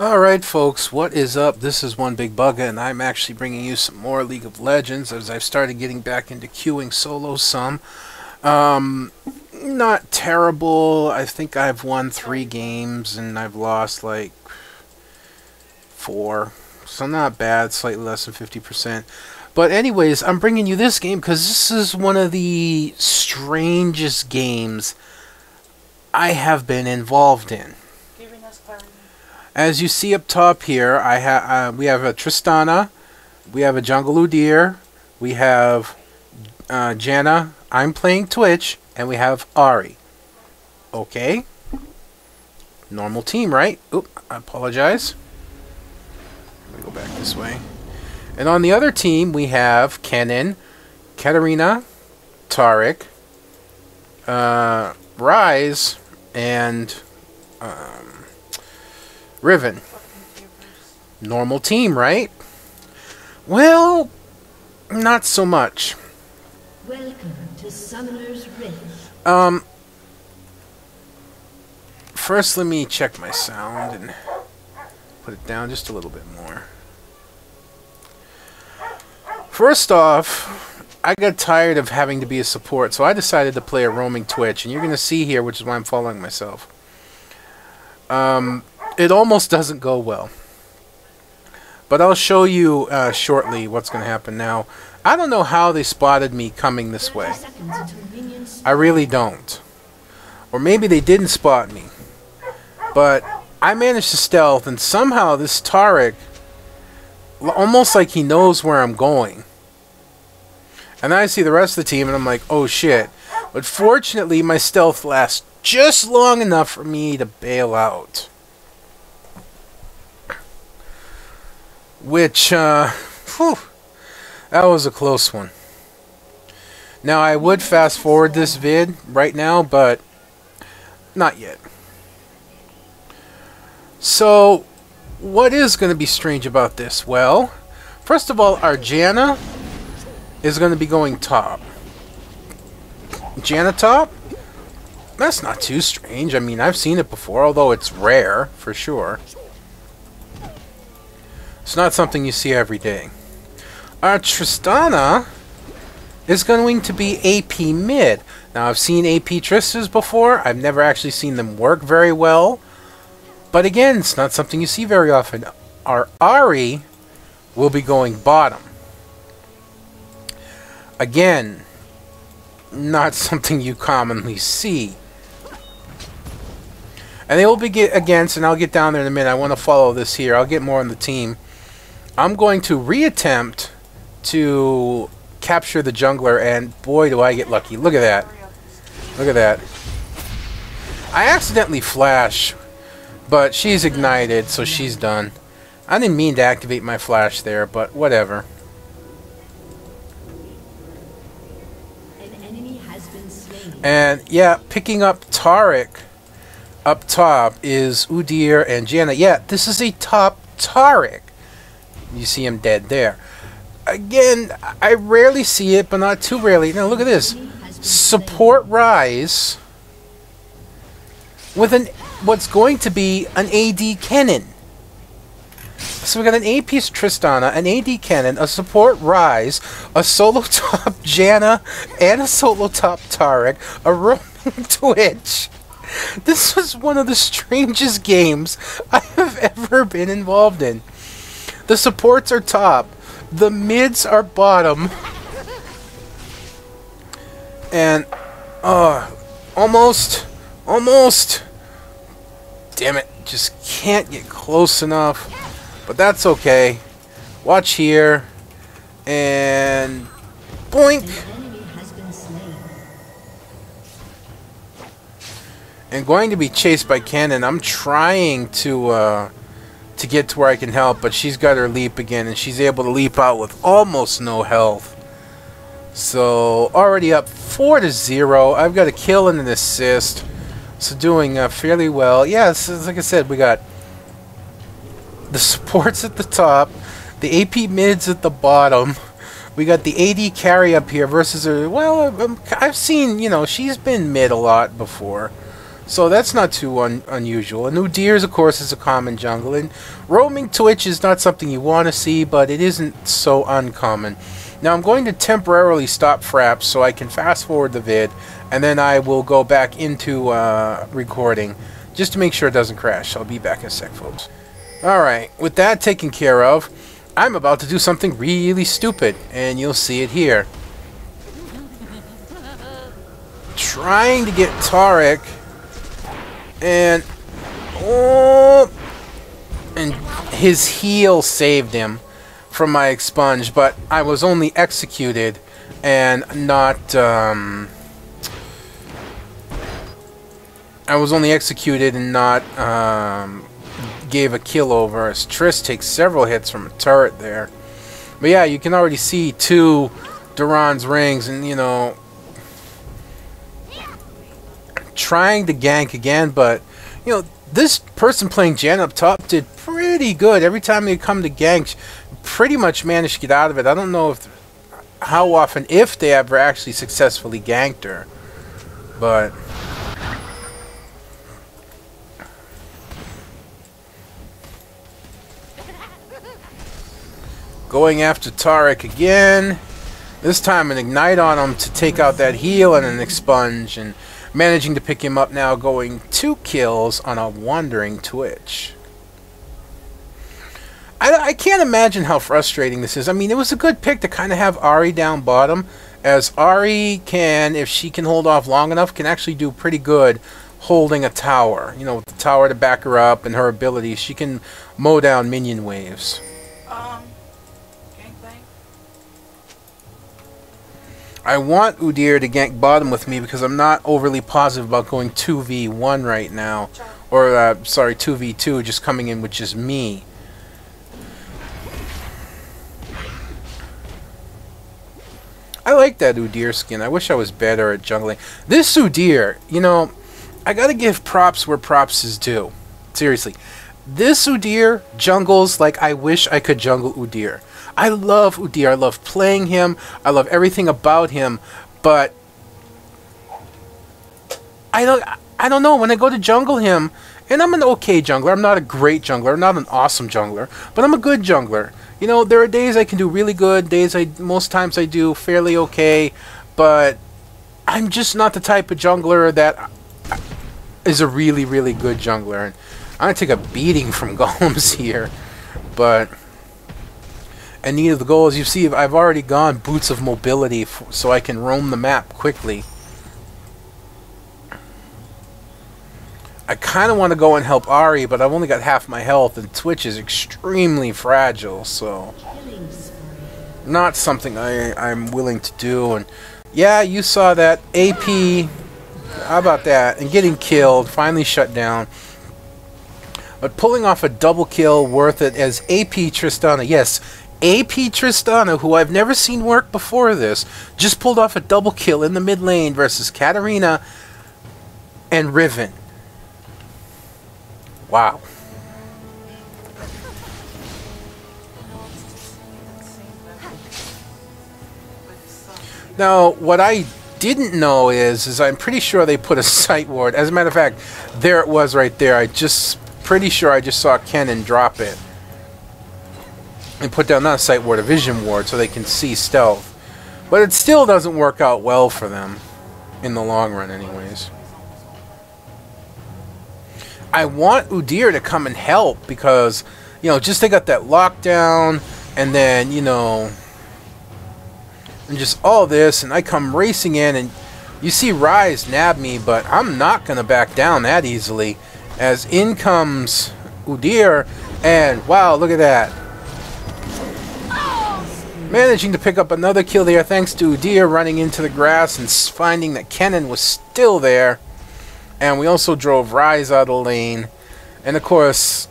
Alright folks, what is up? This is One Big Bugga, and I'm actually bringing you some more League of Legends as I've started getting back into queuing solo some. Not terrible. I think I've won 3 games and I've lost like 4. So not bad, slightly less than 50%. But anyways, I'm bringing you this game because this is one of the strangest games I have been involved in. As you see up top here, we have a Tristana, we have a jungle Udyr, we have Janna, I'm playing Twitch, and we have Ahri. Okay. Normal team, right? Oop, I apologize. Let me go back this way. And on the other team, we have Kennen, Katarina, Taric, Ryze, and Riven. Normal team, right? Well, not so much. Welcome to Summoner's Rift. First let me check my sound and put it down just a little bit more. First off, I got tired of having to be a support, so I decided to play a roaming Twitch, and you're going to see here, which is why I'm following myself. It almost doesn't go well. But I'll show you shortly what's going to happen now. I don't know how they spotted me coming this way. I really don't. Or maybe they didn't spot me. But I managed to stealth, and somehow this Taric, almost like he knows where I'm going. And then I see the rest of the team, and I'm like, oh shit. But fortunately, my stealth lasts just long enough for me to bail out. Which, whew, that was a close one. Now, I would fast forward this vid right now, but not yet. So, what is going to be strange about this? Well, first of all, our Janna is going to be going top. Janna top? That's not too strange. I mean, I've seen it before, although it's rare, for sure. It's not something you see every day. Our Tristana is going to be AP mid. Now, I've seen AP Tristas before. I've never actually seen them work very well. But again, it's not something you see very often. Our Ahri will be going bottom. Again, not something you commonly see. And they will be against, and I'll get down there in a minute. I want to follow this here. I'll get more on the team. I'm going to reattempt to capture the jungler, and boy, do I get lucky. Look at that. Look at that. I accidentally flash, but she's ignited, so she's done. I didn't mean to activate my flash there, but whatever. An enemy has been slain. And yeah, picking up Taric up top is Udyr and Janna. Yeah, this is a top Taric. You see him dead there. Again, I rarely see it, but not too rarely. Now look at this. Support Ryze with what's going to be an AD Kennen. So we got an AP Tristana, an AD Kennen, a support Ryze, a solo top Janna, and a solo top Taric, a roaming Twitch. This was one of the strangest games I have ever been involved in. The supports are top. The mids are bottom. And, almost. Damn it. Just can't get close enough. But that's okay. Watch here. And, boink. And going to be chased by Kennen. I'm trying to get to where I can help, but she's got her leap again, and she's able to leap out with almost no health. So, already up 4-0. I've got a kill and an assist. So doing fairly well. Yeah, like I said, we got the supports at the top, the AP mids at the bottom. We got the AD carry up here versus her. Well, I've seen, you know, she's been mid a lot before. So that's not too unusual. And Udyr, of course, is a common jungle. And roaming Twitch is not something you want to see, but it isn't so uncommon. Now I'm going to temporarily stop Fraps so I can fast forward the vid, and then I will go back into recording just to make sure it doesn't crash. I'll be back in a sec, folks. Alright, with that taken care of, I'm about to do something really stupid, and you'll see it here. Trying to get Taric, and his heal saved him from my expunge, but I was only executed and not gave a kill over, as Triss takes several hits from a turret there. But yeah, you can already see 2 Duran's rings, and you know, trying to gank again, but you know, this person playing Janna up top did pretty good. Every time they come to gank, pretty much managed to get out of it. I don't know how often, if they ever actually successfully ganked her, but going after Taric again. This time an ignite on him to take out that heal and an expunge, and managing to pick him up now, going 2 kills on a wandering Twitch. I can't imagine how frustrating this is. I mean, it was a good pick to kind of have Ahri down bottom, as Ahri can, if she can hold off long enough, can actually do pretty good holding a tower. You know, with the tower to back her up and her abilities, she can mow down minion waves. I want Udyr to gank bottom with me because I'm not overly positive about going 2v1 right now. Or, sorry, 2v2, just coming in with just me. I like that Udyr skin. I wish I was better at jungling. This Udyr, you know, I gotta give props where props is due. Seriously. This Udyr jungles like I wish I could jungle Udyr. I love Udyr. I love playing him. I love everything about him. But I don't know. When I go to jungle him, and I'm an okay jungler. I'm not a great jungler. I'm not an awesome jungler. But I'm a good jungler. You know, there are days I can do really good. Days most times I do fairly okay. But I'm just not the type of jungler that is a really, really good jungler. And I'm going to take a beating from golems here. But in need of the goals, you see, I've already gone Boots of Mobility so I can roam the map quickly. I kind of want to go and help Ahri, but I've only got half my health, and Twitch is extremely fragile, so not something I'm willing to do. And yeah, you saw that. AP, how about that? And getting killed, finally shut down. But pulling off a double kill worth it as AP Tristana. Yes, AP Tristana, who I've never seen work before this, just pulled off a double kill in the mid lane versus Katarina and Riven. Wow. Now, what I didn't know is I'm pretty sure they put a sight ward. As a matter of fact, there it was right there. Pretty sure I just saw Kennen drop it. And put down not a sight ward, a vision ward, so they can see stealth. But it still doesn't work out well for them. In the long run, anyways. I want Udyr to come and help because, you know, just they got that lockdown, and then, you know, and just all this, and I come racing in, and you see Ryze nab me, but I'm not going to back down that easily, as in comes Udyr, and wow, look at that. Managing to pick up another kill there thanks to Udyr running into the grass and finding that Kennen was still there. And we also drove Ryze out of the lane. And of course,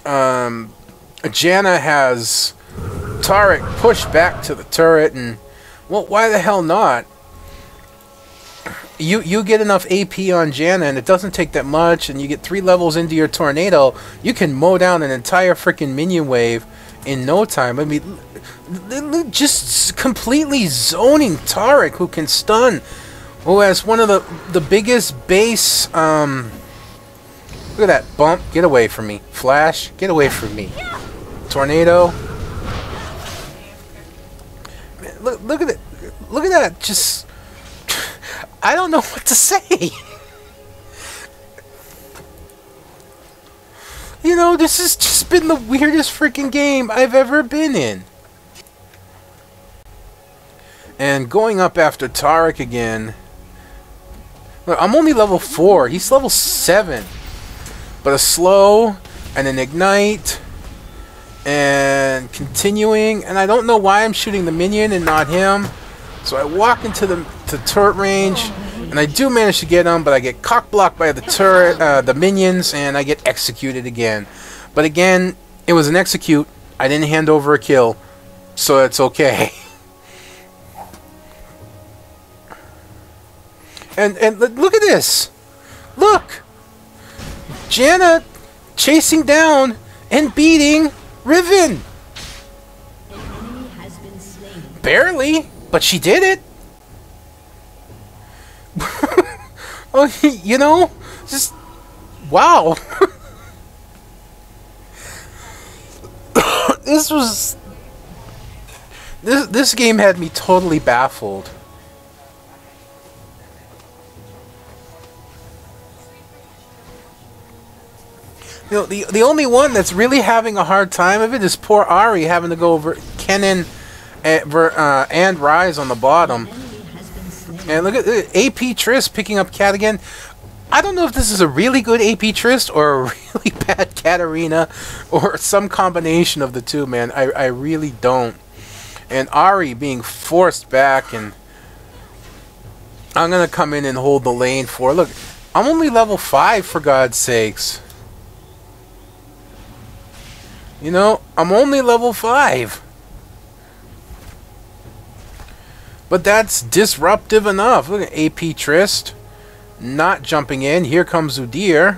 Janna has Taric pushed back to the turret, and well, why the hell not? You get enough AP on Janna, and it doesn't take that much, and you get 3 levels into your tornado, you can mow down an entire freaking minion wave in no time. I mean, just completely zoning Taric, who can stun Oh, as one of the biggest base, look at that bump. Get away from me. Flash, get away from me. Tornado. Man, look at it. Look at that. Just, I don't know what to say. You know, this has just been the weirdest freaking game I've ever been in. And going up after Taric again. Look, I'm only level 4. He's level 7. But a slow and an ignite and continuing. And I don't know why I'm shooting the minion and not him. So I walk into the turret range. And I do manage to get him, but I get cock blocked by the turret, the minions, and I get executed again. But again, it was an execute. I didn't hand over a kill, so it's okay. And look at this. Look, Janna chasing down and beating Riven. An enemy has been slain. Barely, but she did it. Oh, you know, just wow. This game had me totally baffled. You know, the only one that's really having a hard time of it is poor Ahri having to go over Kennen and Ryze on the bottom. And look at AP Trist picking up Cat again. I don't know if this is a really good AP Trist or a really bad Katarina or some combination of the two, man. I really don't. And Ahri being forced back, and I'm going to come in and hold the lane for... Look, I'm only level 5, for God's sakes. You know, I'm only level 5. But that's disruptive enough. Look at AP Trist. Not jumping in. Here comes Udyr.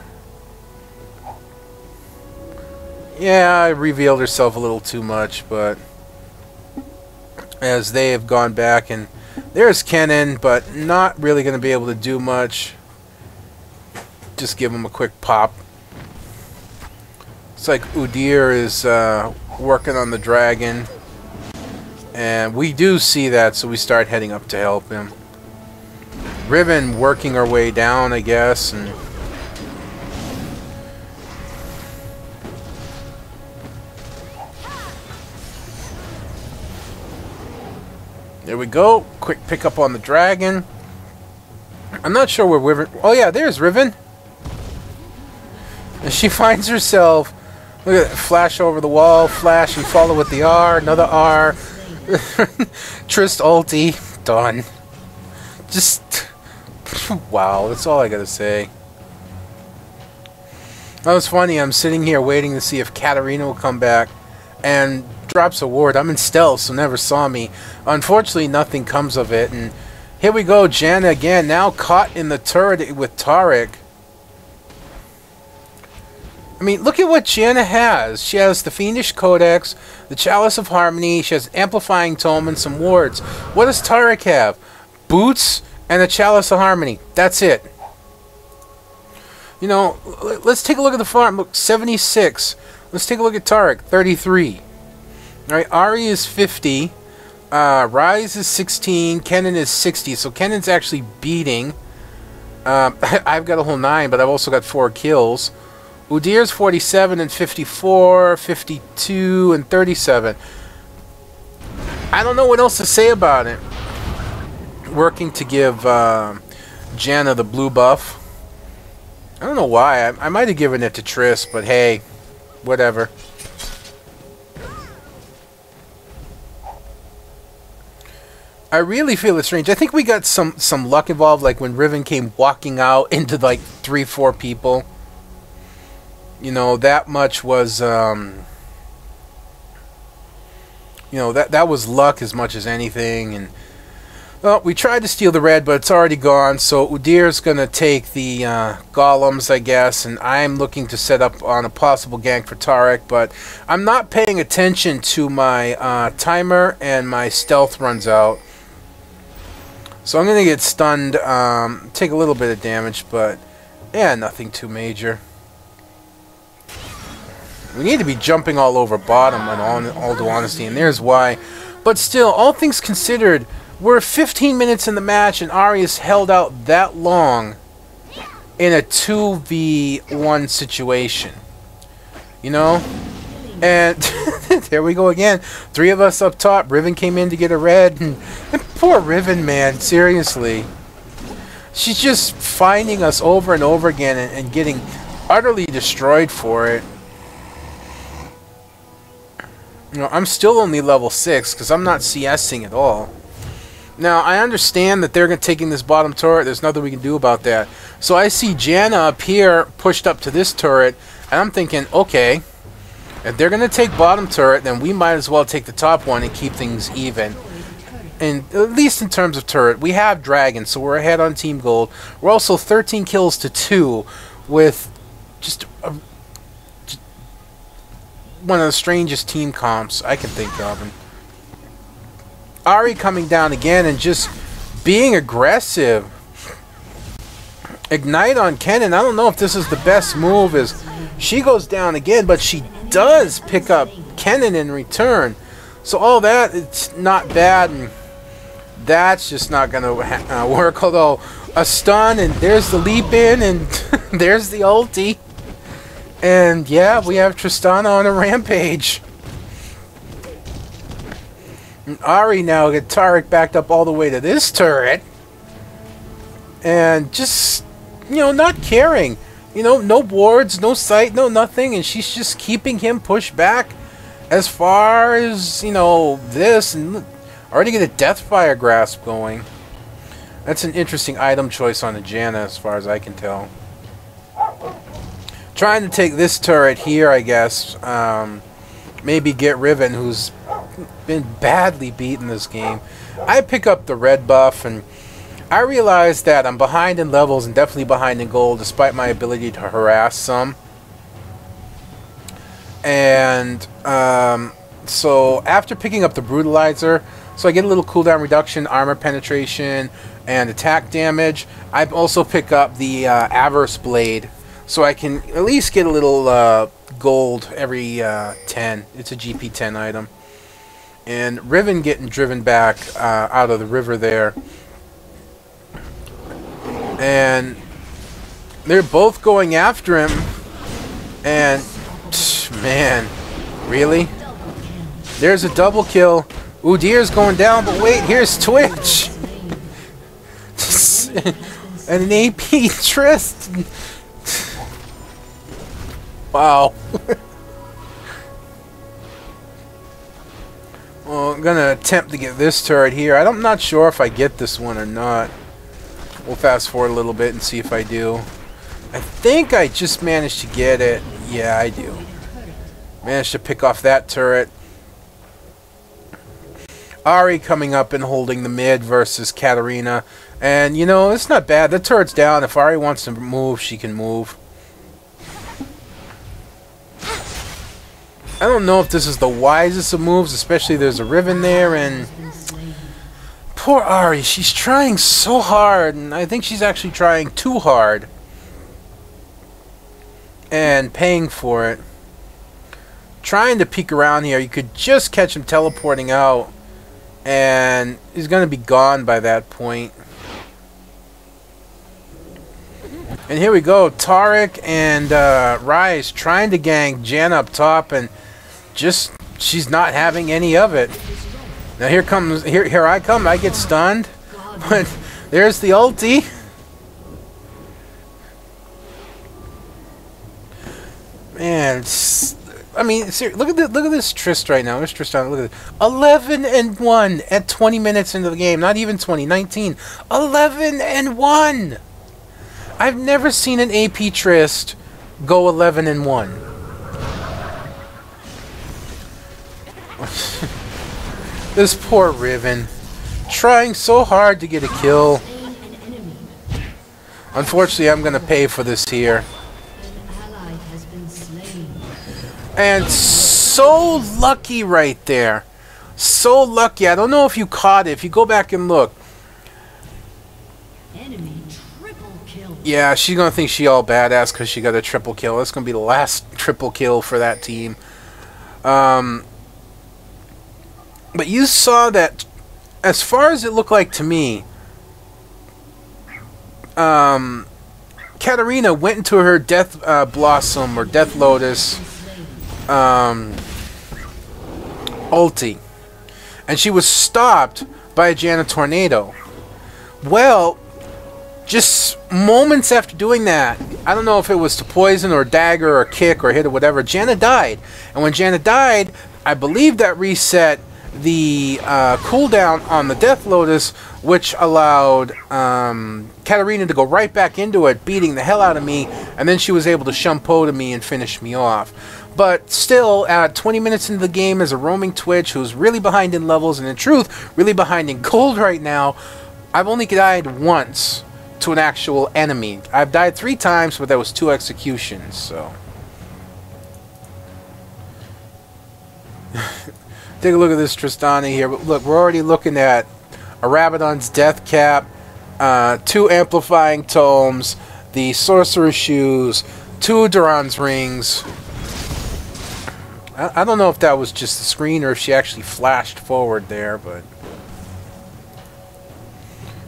Yeah, I revealed herself a little too much, but... as they have gone back, and there's Kennen, but not really going to be able to do much. Just give him a quick pop. It's like Udyr is working on the dragon. And we do see that, so we start heading up to help him. Riven working our way down, I guess, and there we go. Quick pickup on the dragon. I'm not sure where Riven... Oh yeah, there's Riven. And she finds herself... Look at that. Flash over the wall. Flash and follow with the R. Another R. Trist ulti. Done. Just... wow, that's all I gotta say. That was funny. I'm sitting here waiting to see if Katarina will come back. And... drops a ward. I'm in stealth, so never saw me. Unfortunately, nothing comes of it. And here we go, Janna again, now caught in the turret with Taric. I mean, look at what Janna has. She has the Fiendish Codex, the Chalice of Harmony, she has Amplifying Tome, and some wards. What does Taric have? Boots and a Chalice of Harmony. That's it. You know, let's take a look at the farm. Look, 76. Let's take a look at Taric, 33. Alright, Ahri is 50, Ryze is 16, Kennen is 60, so Kennen's actually beating. I've got a whole 9, but I've also got 4 kills. Udyr's 47 and 54, 52 and 37. I don't know what else to say about it. Working to give Janna the blue buff. I don't know why. I might have given it to Triss, but hey, whatever. I really feel it's strange. I think we got some luck involved, like when Riven came walking out into like 3-4 people. You know, that much was, you know, that was luck as much as anything. And well, we tried to steal the red, but it's already gone. So Udyr's gonna take the golems, I guess, and I'm looking to set up on a possible gank for Taric, but I'm not paying attention to my timer, and my stealth runs out. So I'm gonna get stunned, take a little bit of damage, but yeah, nothing too major. We need to be jumping all over bottom, in all due honesty, and there's why. But still, all things considered, we're 15 minutes in the match, and Ahri has held out that long in a 2v1 situation. You know? And there we go again. 3 of us up top. Riven came in to get a red. And poor Riven, man. Seriously. She's just finding us over and over again and getting utterly destroyed for it. You know, I'm still only level 6 because I'm not CSing at all. Now, I understand that they're taking this bottom turret. There's nothing we can do about that. So I see Janna up here pushed up to this turret, and I'm thinking, okay, if they're going to take bottom turret, then we might as well take the top one and keep things even. And at least in terms of turret, we have Dragon, so we're ahead on Team Gold. We're also 13 kills to 2 with just one of the strangest team comps I can think of. And Ahri coming down again and just being aggressive. Ignite on Kennen. I don't know if this is the best move, as she goes down again, but she does pick up Kennen in return. So all that, it's not bad, and that's just not going to work. Although a stun, and there's the leap in, and there's the ulti. And yeah, we have Tristana on a rampage. And Ahri now get Taric backed up all the way to this turret. And just, you know, not caring. You know, no wards, no sight, no nothing. And she's just keeping him pushed back as far as, you know, this. And already get a Deathfire Grasp going. That's an interesting item choice on the Janna as far as I can tell. Trying to take this turret here, I guess. Maybe get Riven, who's been badly beaten this game. I pick up the red buff, and I realize that I'm behind in levels and definitely behind in gold, despite my ability to harass some. And so after picking up the Brutalizer, so I get a little cooldown reduction, armor penetration, and attack damage. I also pick up the Avarice Blade, so I can at least get a little gold every 10. It's a GP 10 item. And Riven getting driven back out of the river there. And they're both going after him. And, man, really? There's a double kill. Udyr's going down, but wait, here's Twitch. And an AP Trist. Wow. Well, I'm gonna attempt to get this turret here. I'm not sure if I get this one or not. We'll fast forward a little bit and see if I do. I think I just managed to get it. Yeah, I do. Managed to pick off that turret. Ahri coming up and holding the mid versus Katarina. And, you know, it's not bad. The turret's down. If Ahri wants to move, she can move. I don't know if this is the wisest of moves, especially there's a Riven there, and poor Ahri, she's trying so hard, and I think she's actually trying too hard and paying for it. Trying to peek around here, you could just catch him teleporting out, and he's going to be gone by that point. And here we go, Taric and Ryze trying to gang Janna up top, and just she's not having any of it. Now here I come. I get stunned, but there's the ulti. Man, I mean, seriously, look at this Trist right now. There's Tristana. Look at it. 11-1 at 20 minutes into the game. Not even 20. 19. 11-1. I've never seen an AP Trist go 11-1. This poor Riven, trying so hard to get a kill. Unfortunately, I'm going to pay for this here. And so lucky right there. So lucky. I don't know if you caught it. If you go back and look, Yeah, she's gonna think she all badass because she got a triple kill. That's gonna be the last triple kill for that team. But you saw that, as far as it looked like to me, Katarina went into her Death Blossom or Death Lotus ulti, and she was stopped by a Janna Tornado. Well, just moments after doing that, I don't know if it was to poison or dagger or kick or hit or whatever, Janna died. And when Janna died, I believe that reset the cooldown on the Death Lotus, which allowed Katarina to go right back into it, beating the hell out of me, and then she was able to shumpo to me and finish me off. But still, at 20 minutes into the game as a roaming Twitch who's really behind in levels, and in truth, really behind in gold right now, I've only died once to an actual enemy. I've died 3 times, but that was 2 executions, so... Take a look at this Tristana here. Look, we're already looking at a Rabadon's Death Cap, 2 Amplifying Tomes, the Sorcerer's Shoes, 2 Duran's Rings. I don't know if that was just the screen or if she actually flashed forward there, but...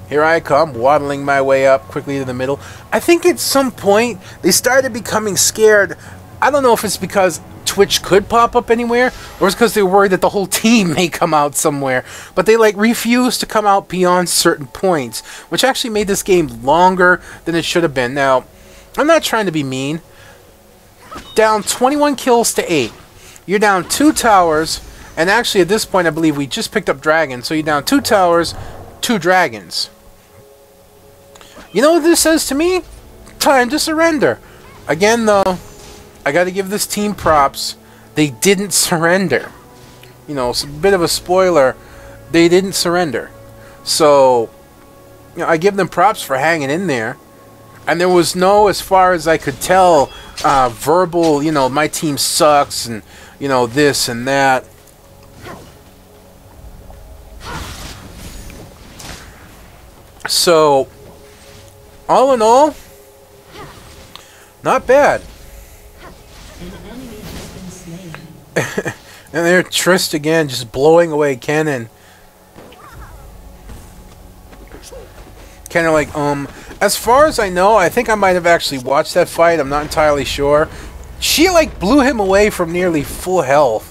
Here I come, waddling my way up quickly to the middle. I think at some point, they started becoming scared. I don't know if it's because Twitch could pop up anywhere, or it's because they were worried that the whole team may come out somewhere. But they, like, refused to come out beyond certain points, which actually made this game longer than it should have been. Now, I'm not trying to be mean. Down 21 kills to 8. You're down 2 towers, and actually at this point I believe we just picked up dragons, so you're down 2 towers, 2 dragons. You know what this says to me? Time to surrender. Again, though, I got to give this team props. They didn't surrender. You know, it's a bit of a spoiler. They didn't surrender. So, you know, I give them props for hanging in there. And there was no, as far as I could tell, verbal, you know, my team sucks and, you know, this and that. So, all in all, not bad. And there Trist again, just blowing away Kennen. Kennen like, as far as I know, I think I might have actually watched that fight, I'm not entirely sure. She like blew him away from nearly full health.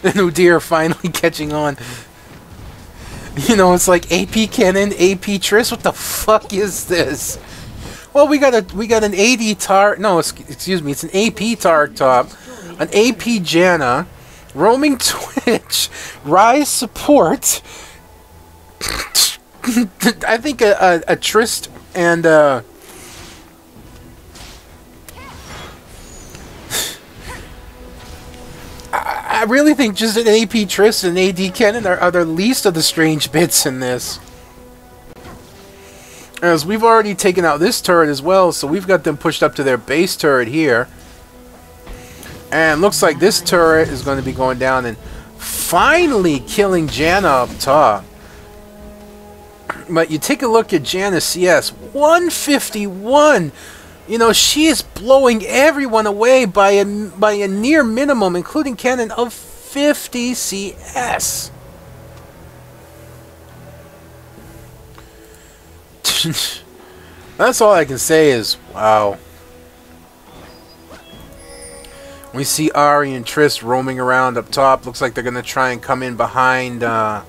Then Udyr finally catching on. You know, it's like AP Kennen, AP Trist, what the fuck is this? Well, we got an AD Taric, no, excuse me, it's an AP Taric top, an AP Janna, roaming Twitch, Ryze support, I think a Trist and I really think just an AP Trist and AD Kennen are the least of the strange bits in this. As we've already taken out this turret as well, so we've got them pushed up to their base turret here. And looks like this turret is going to be going down and finally killing Janna up top. But you take a look at Janna's CS, 151. You know, she is blowing everyone away by a near minimum, including Kennen, of 50 CS. That's all I can say is, wow. We see Ahri and Trist roaming around up top. Looks like they're going to try and come in behind, come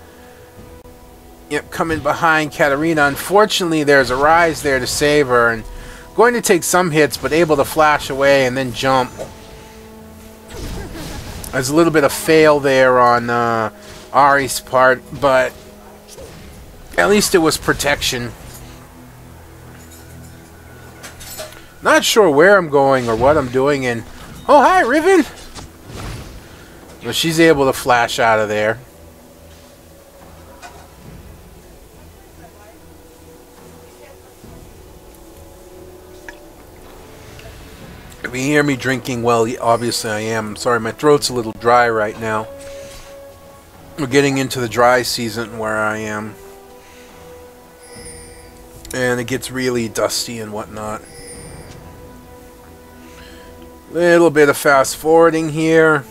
in behind Katarina. Unfortunately, there's a Ryze there to save her, and going to take some hits, but able to flash away and then jump. There's a little bit of fail there on Ahri's part, but at least it was protection. Not sure where I'm going or what I'm doing, and oh, hi, Riven! Well, she's able to flash out of there. If you hear me drinking, well, obviously I am. I'm sorry, my throat's a little dry right now. We're getting into the dry season where I am. And it gets really dusty and whatnot. Little bit of fast forwarding here.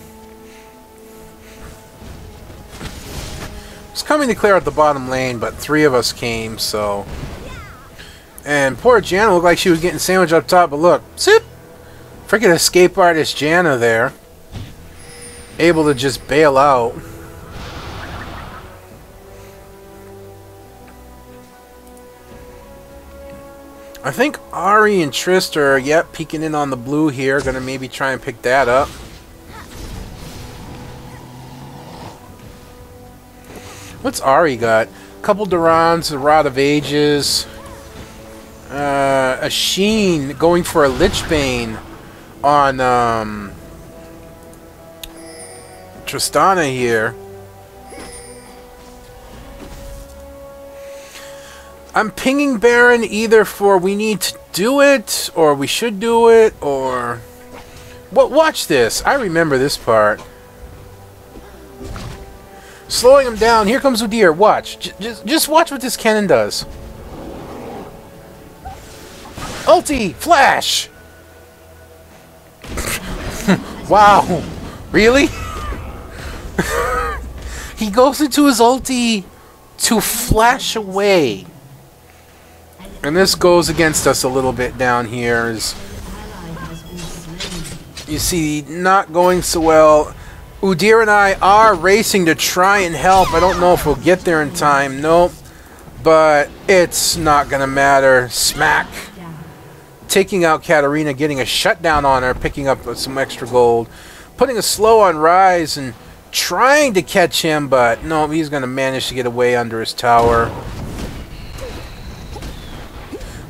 It's coming to clear out the bottom lane, but 3 of us came, so. And poor Janna looked like she was getting sandwiched up top, but look, zip! Freaking escape artist Janna there. Able to just bail out. I think Ahri and Trist are, yep, peeking in on the blue here. Gonna maybe try and pick that up. What's Ahri got? A couple Durans, a Rod of Ages, a Sheen going for a Lichbane on Tristana here. I'm pinging Baron either for we need to do it, or we should do it, or... Watch this. I remember this part. Slowing him down. Here comes Udyr. Watch. Just watch what this Kennen does. Ulti! Flash! Wow. Really? He goes into his ulti to flash away. And this goes against us a little bit down here. You see, not going so well. Udyr and I are racing to try and help. I don't know if we'll get there in time. Nope. But it's not going to matter. Smack. Taking out Katarina, getting a shutdown on her, picking up some extra gold. Putting a slow on Ryze and trying to catch him, but no, he's going to manage to get away under his tower.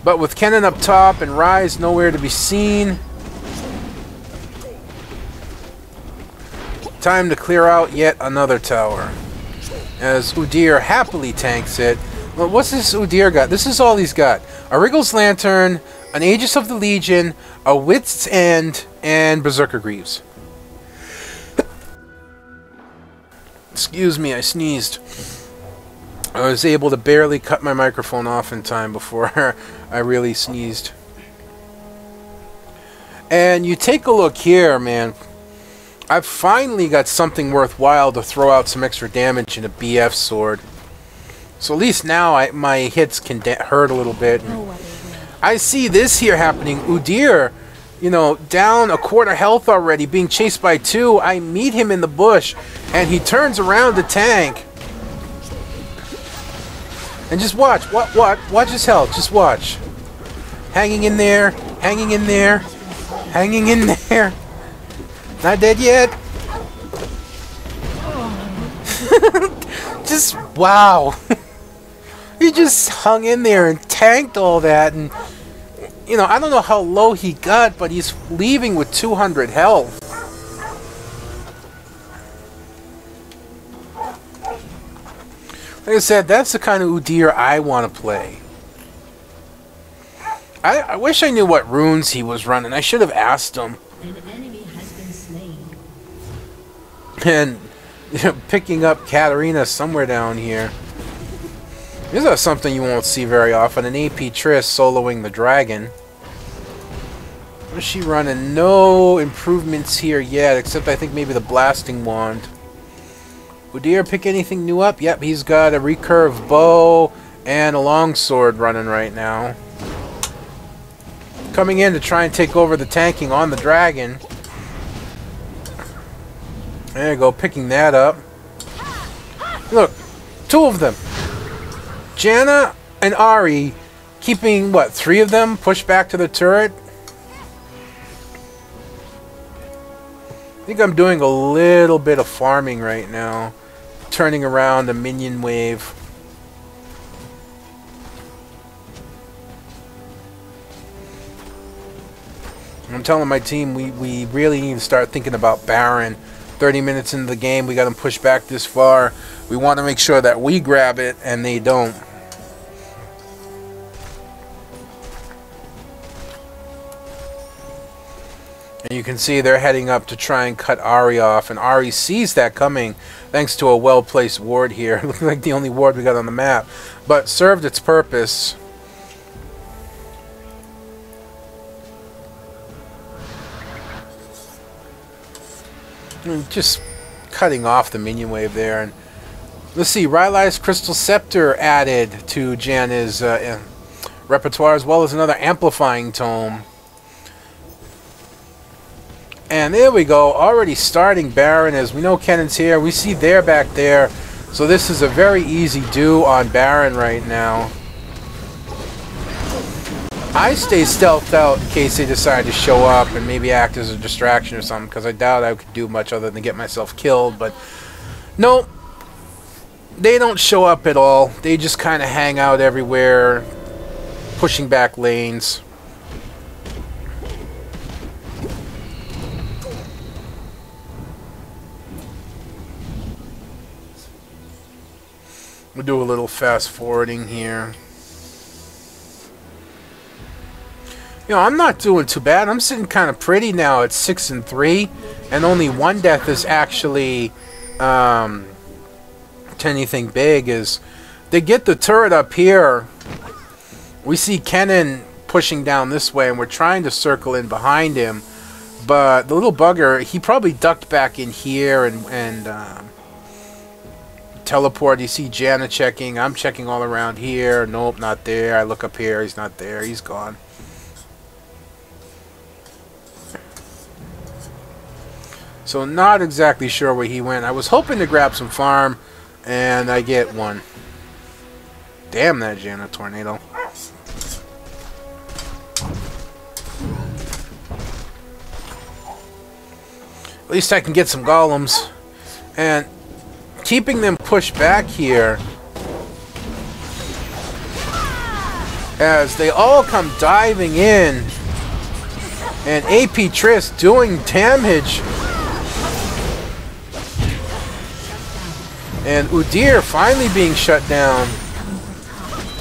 But with Kennen up top and Ryze nowhere to be seen, time to clear out yet another tower. As Udyr happily tanks it. Well, what's this Udyr got? This is all he's got. A Wriggle's Lantern, an Aegis of the Legion, a Wit's End, and Berserker Greaves. Excuse me, I sneezed. I was able to barely cut my microphone off in time before I really sneezed. And you take a look here, man. I've finally got something worthwhile to throw out some extra damage in a BF sword. So at least now my hits can hurt a little bit. I see this here happening. Udyr, you know, down a quarter health already, being chased by 2. I meet him in the bush, and he turns around to tank. And just watch. Watch his health. Just watch. Hanging in there. Hanging in there. Hanging in there. Not dead yet. Just, wow. He just hung in there and tanked all that. And, you know, I don't know how low he got, but he's leaving with 200 health. Like I said, that's the kind of Udyr I want to play. I wish I knew what runes he was running. I should have asked him. An enemy has been slain. And you know, picking up Katarina somewhere down here. This is something you won't see very often. An AP Trist soloing the dragon. What is she running? No improvements here yet, except I think maybe the blasting wand. Udyr pick anything new up? Yep, he's got a recurve bow and a longsword running right now. Coming in to try and take over the tanking on the dragon. There you go, picking that up. Look, 2 of them. Janna and Ahri keeping, what, 3 of them pushed back to the turret? I think I'm doing a little bit of farming right now. Turning around a minion wave. I'm telling my team we really need to start thinking about Baron. 30 minutes into the game, we got them pushed back this far. We want to make sure that we grab it and they don't. And you can see they're heading up to try and cut Ahri off, and Ahri sees that coming thanks to a well-placed ward here. Looking like the only ward we got on the map, but served its purpose. Just cutting off the minion wave there. And let's see, Ryze's Crystal Scepter added to Janna's repertoire, as well as another amplifying tome. And there we go, already starting Baron. As we know, Kennen's here. We see they're back there. So this is a very easy do on Baron right now. I stay stealthed out in case they decide to show up and maybe act as a distraction or something, because I doubt I could do much other than get myself killed. But no, they don't show up at all. They just kind of hang out everywhere, pushing back lanes. We'll do a little fast forwarding here. You know, I'm not doing too bad. I'm sitting kind of pretty now at 6-3, and only one death is actually to anything big. Is they get the turret up here. We see Kennen pushing down this way, and we're trying to circle in behind him. But the little bugger, he probably ducked back in here and teleport. You see Janna checking. I'm checking all around here. Nope, not there. I look up here. He's not there. He's gone. So not exactly sure where he went. I was hoping to grab some farm, and I get one. Damn that Janna tornado. At least I can get some golems. And keeping them pushed back here as they all come diving in, and AP Trist doing damage, and Udyr finally being shut down,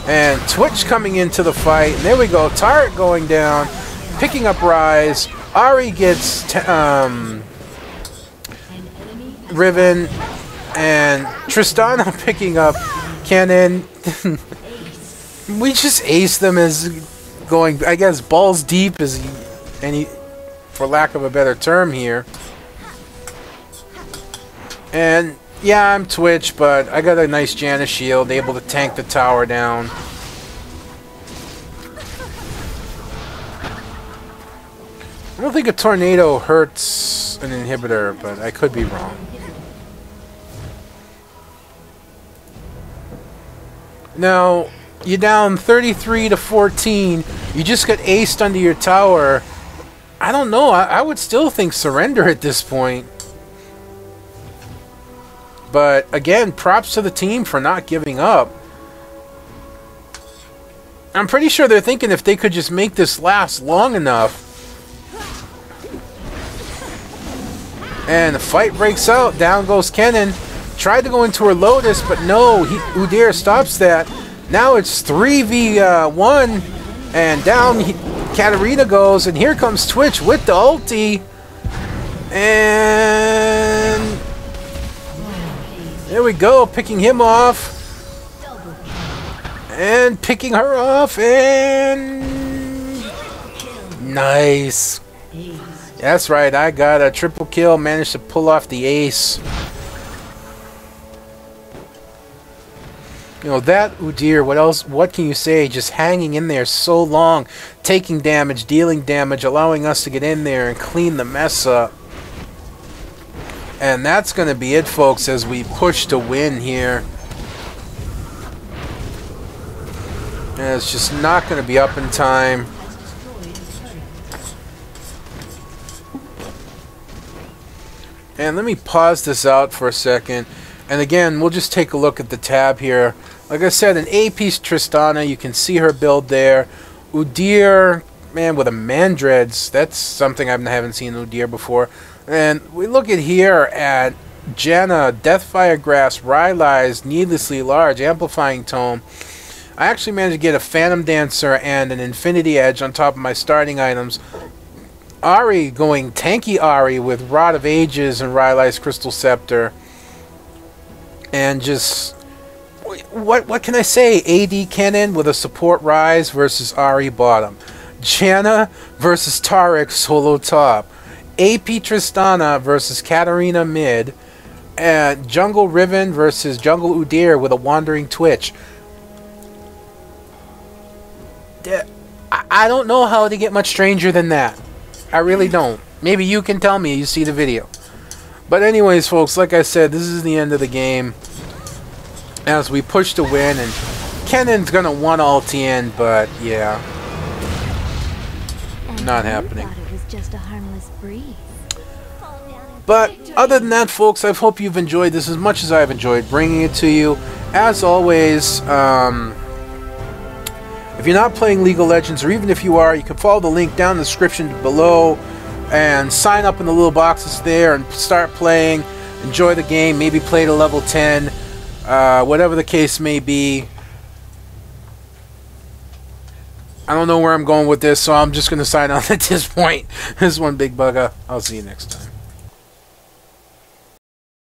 and Twitch coming into the fight. And there we go, Taric going down, picking up Ryze. Ahri gets Riven, and Tristana picking up Kennen. We just ace them as going, I guess, balls deep as any, for lack of a better term here. And yeah, I'm Twitch, but I got a nice Janna shield, able to tank the tower down. I don't think a tornado hurts an inhibitor, but I could be wrong. Now, you're down 33-14. You just got aced under your tower. I don't know. I would still think surrender at this point. But again, props to the team for not giving up. I'm pretty sure they're thinking if they could just make this last long enough. And the fight breaks out. Down goes Kennen. Tried to go into her Lotus, but no. Udyr stops that. Now it's 3v1. And down Katarina goes. And here comes Twitch with the ulti. And there we go. Picking him off. And picking her off. And nice. That's right, I got a triple kill, managed to pull off the ace. You know, that Udyr, what else, what can you say? Just hanging in there so long, taking damage, dealing damage, allowing us to get in there and clean the mess up. And that's going to be it, folks, as we push to win here. And it's just not going to be up in time. And let me pause this out for a second. And again, we'll just take a look at the tab here. Like I said, an AP Tristana, you can see her build there. Udyr, man, with a Mandreads. That's something I haven't seen Udyr before. And we look at here at Janna, Deathfire Grass, Ryze, Needlessly Large, Amplifying Tome. I actually managed to get a Phantom Dancer and an Infinity Edge on top of my starting items. Ahri going tanky Ahri with Rod of Ages and Ryze's Crystal Scepter. And just, what can I say? AD Kennen with a support Ryze versus Ahri bottom. Janna versus Taric solo top. AP Tristana versus Katarina mid, and Jungle Riven versus Jungle Udyr with a Wandering Twitch. I don't know how to get much stranger than that. I really don't. Maybe you can tell me, you see the video. But anyways, folks, like I said, this is the end of the game as we push to win, and Kennen's gonna one ulti in, but yeah, not happening. It was just a harmless breeze. But other than that, folks, I hope you've enjoyed this as much as I've enjoyed bringing it to you. As always, if you're not playing League of Legends, or even if you are, you can follow the link down in the description below and sign up in the little boxes there and start playing. Enjoy the game, maybe play to level 10, whatever the case may be. I don't know where I'm going with this, so I'm just going to sign off at this point. This is one big bugger. I'll see you next time.